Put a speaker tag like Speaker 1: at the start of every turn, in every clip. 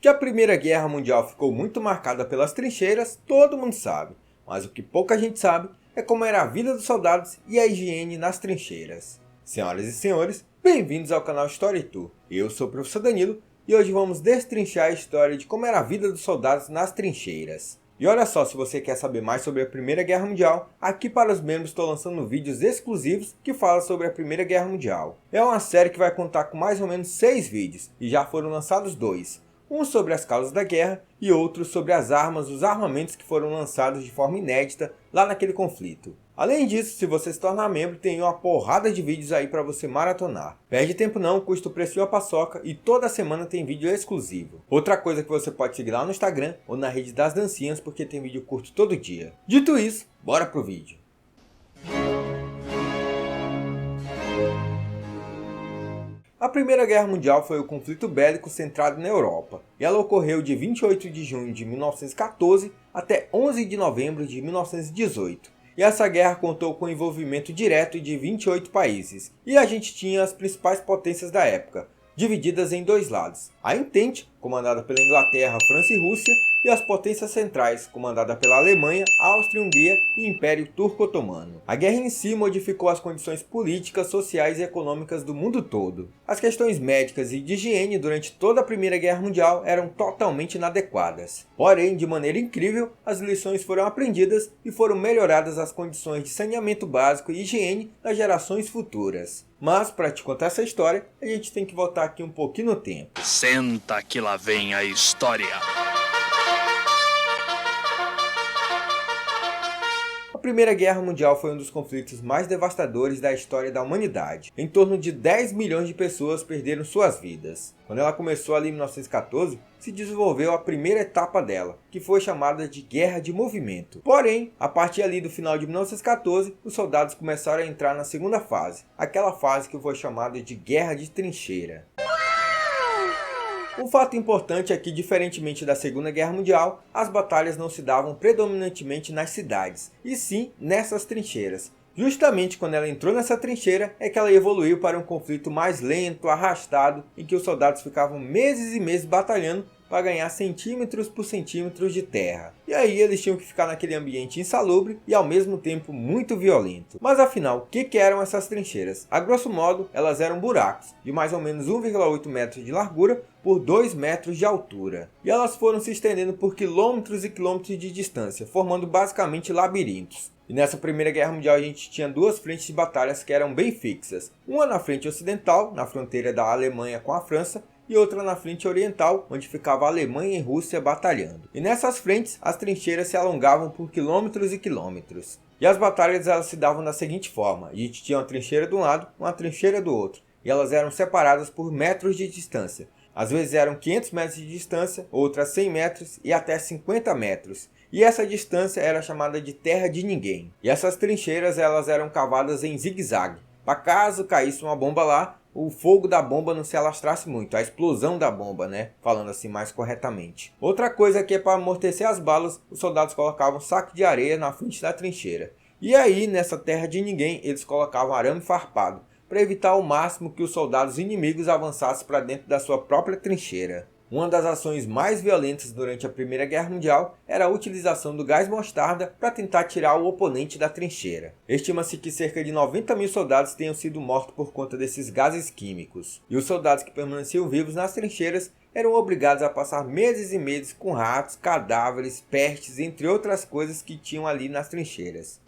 Speaker 1: Que a Primeira Guerra Mundial ficou muito marcada pelas trincheiras, todo mundo sabe, mas o que pouca gente sabe é como era a vida dos soldados e a higiene nas trincheiras. Senhoras e senhores, bem-vindos ao canal História e Tour. Eu sou o professor Danilo e hoje vamos destrinchar a história de como era a vida dos soldados nas trincheiras. E olha só, se você quer saber mais sobre a Primeira Guerra Mundial, aqui para os membros estou lançando vídeos exclusivos que falam sobre a Primeira Guerra Mundial. É uma série que vai contar com mais ou menos 6 vídeos e já foram lançados 2. Um sobre as causas da guerra e outro sobre as armas, os armamentos que foram lançados de forma inédita lá naquele conflito. Além disso, se você se tornar membro, tem uma porrada de vídeos aí para você maratonar. Perde tempo não, custa o preço de uma paçoca e toda semana tem vídeo exclusivo. Outra coisa que você pode seguir lá no Instagram ou na rede das dancinhas, porque tem vídeo curto todo dia. Dito isso, bora pro vídeo. A Primeira Guerra Mundial foi o conflito bélico centrado na Europa, e ela ocorreu de 28 de junho de 1914 até 11 de novembro de 1918. E essa guerra contou com o envolvimento direto de 28 países, e a gente tinha as principais potências da época, divididas em dois lados. A Entente, comandada pela Inglaterra, França e Rússia, e as potências centrais, comandada pela Alemanha, Áustria-Hungria e Império Turco-Otomano. A guerra em si modificou as condições políticas, sociais e econômicas do mundo todo. As questões médicas e de higiene durante toda a Primeira Guerra Mundial eram totalmente inadequadas. Porém, de maneira incrível, as lições foram aprendidas e foram melhoradas as condições de saneamento básico e higiene das gerações futuras. Mas, para te contar essa história, a gente tem que voltar aqui um pouquinho no tempo.
Speaker 2: Senta que lá vem a história.
Speaker 1: A Primeira Guerra Mundial foi um dos conflitos mais devastadores da história da humanidade. Em torno de 10 milhões de pessoas perderam suas vidas. Quando ela começou ali em 1914, se desenvolveu a primeira etapa dela, que foi chamada de Guerra de Movimento. Porém, a partir ali do final de 1914, os soldados começaram a entrar na segunda fase, aquela fase que foi chamada de Guerra de Trincheira. Um fato importante é que, diferentemente da Segunda Guerra Mundial, as batalhas não se davam predominantemente nas cidades, e sim nessas trincheiras. Justamente quando ela entrou nessa trincheira é que ela evoluiu para um conflito mais lento, arrastado, em que os soldados ficavam meses e meses batalhando para ganhar centímetros por centímetros de terra. E aí eles tinham que ficar naquele ambiente insalubre e ao mesmo tempo muito violento. Mas afinal, o que eram essas trincheiras? A grosso modo, elas eram buracos de mais ou menos 1,8 metros de largura por 2 metros de altura. E elas foram se estendendo por quilômetros e quilômetros de distância, formando basicamente labirintos. E nessa Primeira Guerra Mundial a gente tinha duas frentes de batalhas que eram bem fixas. Uma na frente ocidental, na fronteira da Alemanha com a França, e outra na frente oriental, onde ficava a Alemanha e Rússia batalhando. E nessas frentes, as trincheiras se alongavam por quilômetros e quilômetros. E as batalhas elas se davam da seguinte forma: a gente tinha uma trincheira de um lado, uma trincheira do outro, e elas eram separadas por metros de distância. Às vezes eram 500 metros de distância, outras 100 metros e até 50 metros. E essa distância era chamada de terra de ninguém. E essas trincheiras elas eram cavadas em zigue-zague, para caso caísse uma bomba lá, o fogo da bomba não se alastrasse muito, a explosão da bomba, né? Falando assim mais corretamente. Outra coisa que é para amortecer as balas, os soldados colocavam um saco de areia na frente da trincheira. E aí, nessa terra de ninguém, eles colocavam arame farpado, para evitar ao máximo que os soldados inimigos avançassem para dentro da sua própria trincheira. Uma das ações mais violentas durante a Primeira Guerra Mundial era a utilização do gás mostarda para tentar tirar o oponente da trincheira. Estima-se que cerca de 90 mil soldados tenham sido mortos por conta desses gases químicos. E os soldados que permaneciam vivos nas trincheiras eram obrigados a passar meses e meses com ratos, cadáveres, pestes, entre outras coisas que tinham ali nas trincheiras.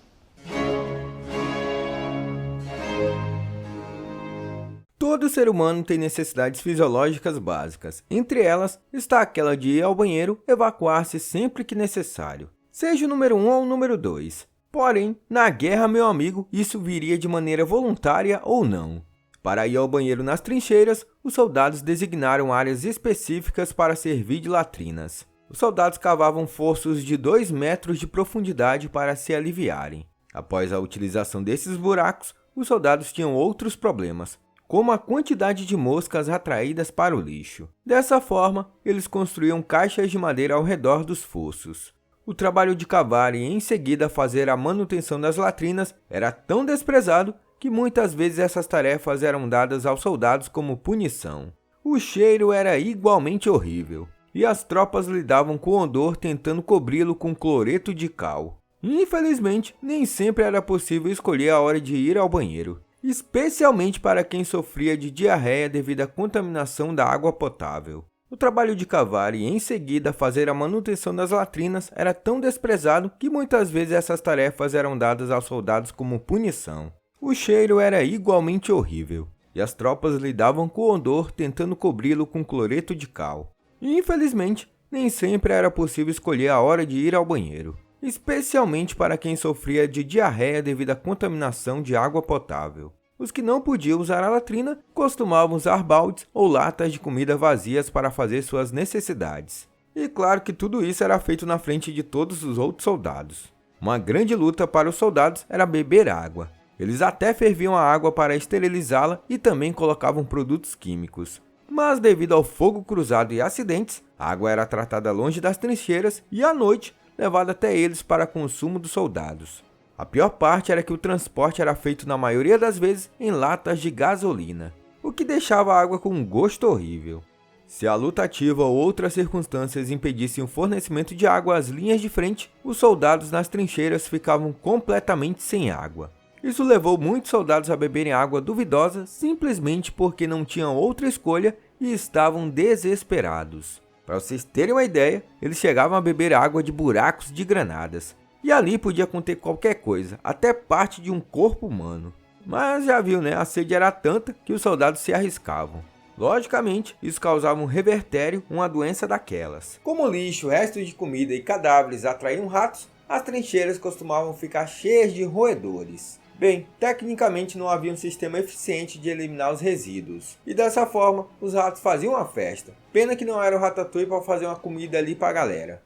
Speaker 1: Todo ser humano tem necessidades fisiológicas básicas. Entre elas está aquela de ir ao banheiro e evacuar-se sempre que necessário, seja o número 1 ou o número 2. Porém, na guerra, meu amigo, isso viria de maneira voluntária ou não. Para ir ao banheiro nas trincheiras, os soldados designaram áreas específicas para servir de latrinas. Os soldados cavavam fossos de 2 metros de profundidade para se aliviarem. Após a utilização desses buracos, os soldados tinham outros problemas, como a quantidade de moscas atraídas para o lixo. Dessa forma, eles construíam caixas de madeira ao redor dos fossos. O trabalho de cavar e em seguida fazer a manutenção das latrinas era tão desprezado que muitas vezes essas tarefas eram dadas aos soldados como punição. O cheiro era igualmente horrível. e as tropas lidavam com o odor tentando cobri-lo com cloreto de cal. Infelizmente, nem sempre era possível escolher a hora de ir ao banheiro, especialmente para quem sofria de diarreia devido à contaminação da água potável. O trabalho de cavar e, em seguida, fazer a manutenção das latrinas era tão desprezado que muitas vezes essas tarefas eram dadas aos soldados como punição. O cheiro era igualmente horrível, e as tropas lidavam com o odor tentando cobri-lo com cloreto de cal. Infelizmente, nem sempre era possível escolher a hora de ir ao banheiro, especialmente para quem sofria de diarreia devido à contaminação de água potável. Os que não podiam usar a latrina costumavam usar baldes ou latas de comida vazias para fazer suas necessidades. E claro que tudo isso era feito na frente de todos os outros soldados. Uma grande luta para os soldados era beber água. Eles até ferviam a água para esterilizá-la e também colocavam produtos químicos. Mas devido ao fogo cruzado e acidentes, a água era tratada longe das trincheiras e à noite levada até eles para consumo dos soldados. A pior parte era que o transporte era feito na maioria das vezes em latas de gasolina, o que deixava a água com um gosto horrível. Se a luta ativa ou outras circunstâncias impedissem o fornecimento de água às linhas de frente, os soldados nas trincheiras ficavam completamente sem água. Isso levou muitos soldados a beberem água duvidosa simplesmente porque não tinham outra escolha e estavam desesperados. Para vocês terem uma ideia, eles chegavam a beber água de buracos de granadas. E ali podia conter qualquer coisa, até parte de um corpo humano. Mas já viu, né? A sede era tanta que os soldados se arriscavam. Logicamente, isso causava um revertério, uma doença daquelas. Como lixo, restos de comida e cadáveres atraíam ratos, as trincheiras costumavam ficar cheias de roedores. Bem, tecnicamente não havia um sistema eficiente de eliminar os resíduos. E dessa forma, os ratos faziam uma festa. Pena que não era o Ratatouille para fazer uma comida ali pra galera.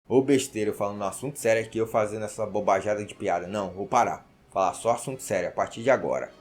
Speaker 1: Ô besteira, eu falando no assunto sério aqui, eu fazendo essa bobajada de piada. Não, vou parar. Falar só assunto sério a partir de agora.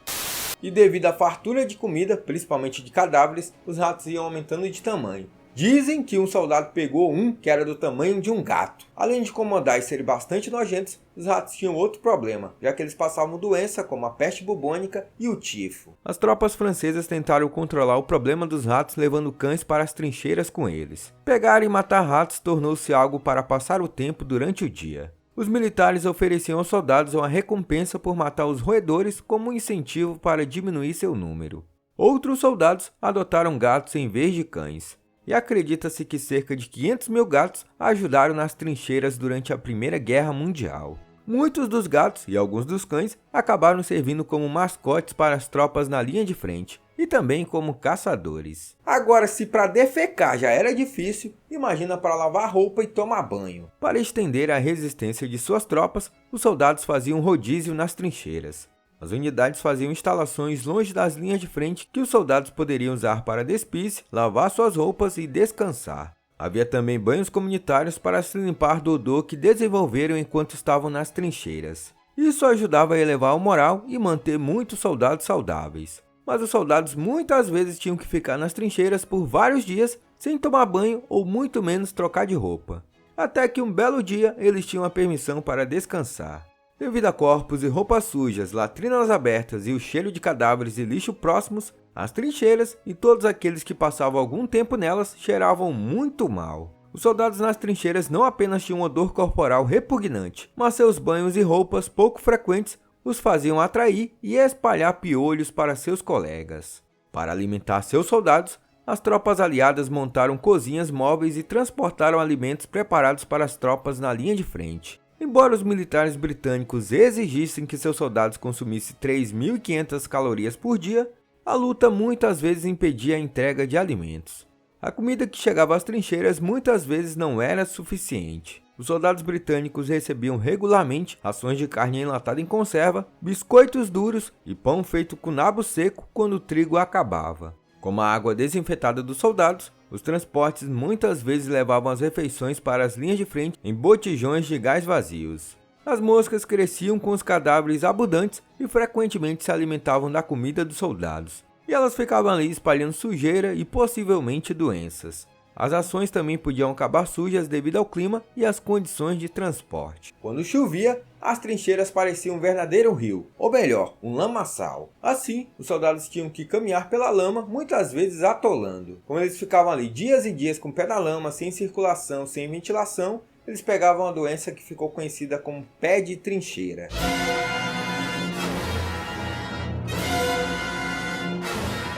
Speaker 1: E devido à fartura de comida, principalmente de cadáveres, os ratos iam aumentando de tamanho. Dizem que um soldado pegou um que era do tamanho de um gato. Além de incomodar e serem bastante nojentos, os ratos tinham outro problema, já que eles passavam doença como a peste bubônica e o tifo. As tropas francesas tentaram controlar o problema dos ratos levando cães para as trincheiras com eles. Pegar e matar ratos tornou-se algo para passar o tempo durante o dia. Os militares ofereciam aos soldados uma recompensa por matar os roedores como um incentivo para diminuir seu número. Outros soldados adotaram gatos em vez de cães. E acredita-se que cerca de 500 mil gatos ajudaram nas trincheiras durante a Primeira Guerra Mundial. Muitos dos gatos e alguns dos cães acabaram servindo como mascotes para as tropas na linha de frente e também como caçadores. Agora, se para defecar já era difícil, imagina para lavar roupa e tomar banho. Para estender a resistência de suas tropas, os soldados faziam rodízio nas trincheiras. As unidades faziam instalações longe das linhas de frente que os soldados poderiam usar para despir-se, lavar suas roupas e descansar. Havia também banhos comunitários para se limpar do odor que desenvolveram enquanto estavam nas trincheiras. Isso ajudava a elevar o moral e manter muitos soldados saudáveis. Mas os soldados muitas vezes tinham que ficar nas trincheiras por vários dias sem tomar banho ou muito menos trocar de roupa. Até que um belo dia eles tinham a permissão para descansar. Devido a corpos e roupas sujas, latrinas abertas e o cheiro de cadáveres e lixo próximos, as trincheiras e todos aqueles que passavam algum tempo nelas cheiravam muito mal. Os soldados nas trincheiras não apenas tinham um odor corporal repugnante, mas seus banhos e roupas pouco frequentes os faziam atrair e espalhar piolhos para seus colegas. Para alimentar seus soldados, as tropas aliadas montaram cozinhas móveis e transportaram alimentos preparados para as tropas na linha de frente. Embora os militares britânicos exigissem que seus soldados consumissem 3.500 calorias por dia, a luta muitas vezes impedia a entrega de alimentos. A comida que chegava às trincheiras muitas vezes não era suficiente. Os soldados britânicos recebiam regularmente rações de carne enlatada em conserva, biscoitos duros e pão feito com nabo seco quando o trigo acabava. Como a água desinfetada dos soldados, os transportes muitas vezes levavam as refeições para as linhas de frente em botijões de gás vazios. As moscas cresciam com os cadáveres abundantes e frequentemente se alimentavam da comida dos soldados. E elas ficavam ali espalhando sujeira e possivelmente doenças. As ações também podiam acabar sujas devido ao clima e às condições de transporte. Quando chovia, as trincheiras pareciam um verdadeiro rio, ou melhor, um lamaçal. Assim, os soldados tinham que caminhar pela lama, muitas vezes atolando. Como eles ficavam ali dias e dias com o pé na lama, sem circulação, sem ventilação, eles pegavam a doença que ficou conhecida como pé de trincheira.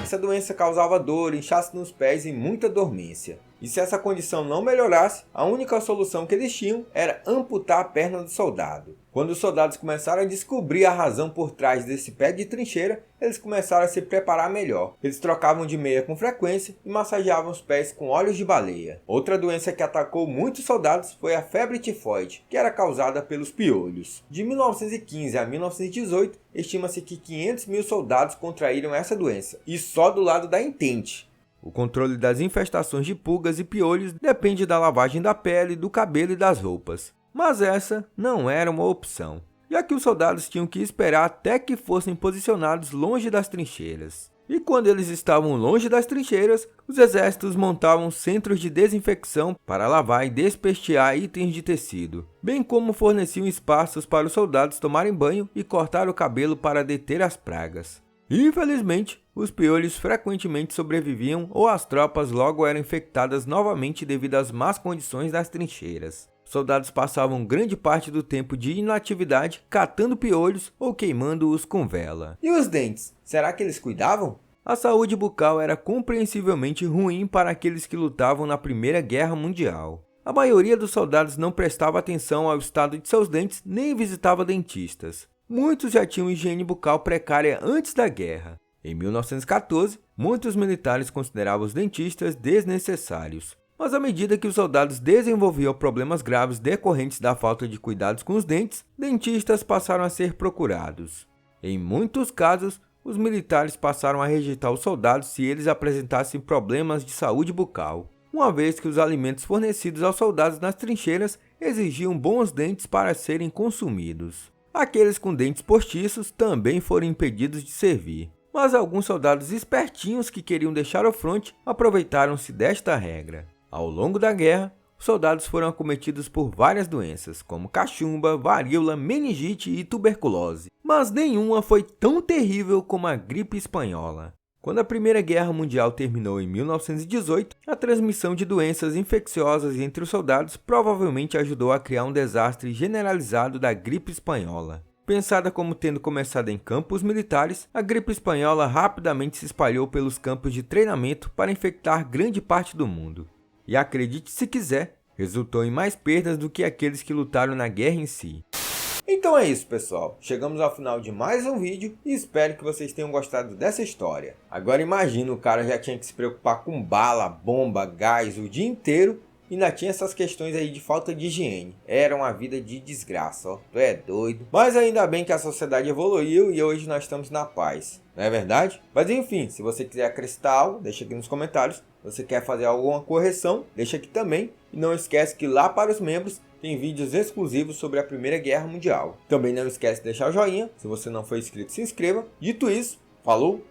Speaker 1: Essa doença causava dor, inchaço nos pés e muita dormência. E se essa condição não melhorasse, a única solução que eles tinham era amputar a perna do soldado. Quando os soldados começaram a descobrir a razão por trás desse pé de trincheira, eles começaram a se preparar melhor. Eles trocavam de meia com frequência e massageavam os pés com óleos de baleia. Outra doença que atacou muitos soldados foi a febre tifoide, que era causada pelos piolhos. De 1915 a 1918, estima-se que 500 mil soldados contraíram essa doença, e só do lado da Entente. O controle das infestações de pulgas e piolhos depende da lavagem da pele, do cabelo e das roupas. Mas essa não era uma opção, já que os soldados tinham que esperar até que fossem posicionados longe das trincheiras. E quando eles estavam longe das trincheiras, os exércitos montavam centros de desinfecção para lavar e despestear itens de tecido, bem como forneciam espaços para os soldados tomarem banho e cortar o cabelo para deter as pragas. Infelizmente, os piolhos frequentemente sobreviviam ou as tropas logo eram infectadas novamente devido às más condições das trincheiras. Os soldados passavam grande parte do tempo de inatividade catando piolhos ou queimando-os com vela. E os dentes? Será que eles cuidavam? A saúde bucal era compreensivelmente ruim para aqueles que lutavam na Primeira Guerra Mundial. A maioria dos soldados não prestava atenção ao estado de seus dentes nem visitava dentistas. Muitos já tinham higiene bucal precária antes da guerra. Em 1914, muitos militares consideravam os dentistas desnecessários. Mas à medida que os soldados desenvolviam problemas graves decorrentes da falta de cuidados com os dentes, dentistas passaram a ser procurados. Em muitos casos, os militares passaram a rejeitar os soldados se eles apresentassem problemas de saúde bucal, uma vez que os alimentos fornecidos aos soldados nas trincheiras exigiam bons dentes para serem consumidos. Aqueles com dentes postiços também foram impedidos de servir. Mas alguns soldados espertinhos que queriam deixar o fronte aproveitaram-se desta regra. Ao longo da guerra, os soldados foram acometidos por várias doenças, como cachumba, varíola, meningite e tuberculose. Mas nenhuma foi tão terrível como a gripe espanhola. Quando a Primeira Guerra Mundial terminou em 1918, a transmissão de doenças infecciosas entre os soldados provavelmente ajudou a criar um desastre generalizado da gripe espanhola. Pensada como tendo começado em campos militares, a gripe espanhola rapidamente se espalhou pelos campos de treinamento para infectar grande parte do mundo. E acredite se quiser, resultou em mais perdas do que aqueles que lutaram na guerra em si. Então é isso, pessoal. Chegamos ao final de mais um vídeo e espero que vocês tenham gostado dessa história. Agora imagina, o cara já tinha que se preocupar com bala, bomba, gás o dia inteiro e ainda tinha essas questões aí de falta de higiene. Era uma vida de desgraça, ó. Tu é doido. Mas ainda bem que a sociedade evoluiu e hoje nós estamos na paz. Não é verdade? Mas enfim, se você quiser acrescentar algo, deixa aqui nos comentários. Se você quer fazer alguma correção, deixa aqui também. E não esquece que lá para os membros tem vídeos exclusivos sobre a Primeira Guerra Mundial. Também não esquece de deixar o joinha. Se você não for inscrito, se inscreva. Dito isso, falou!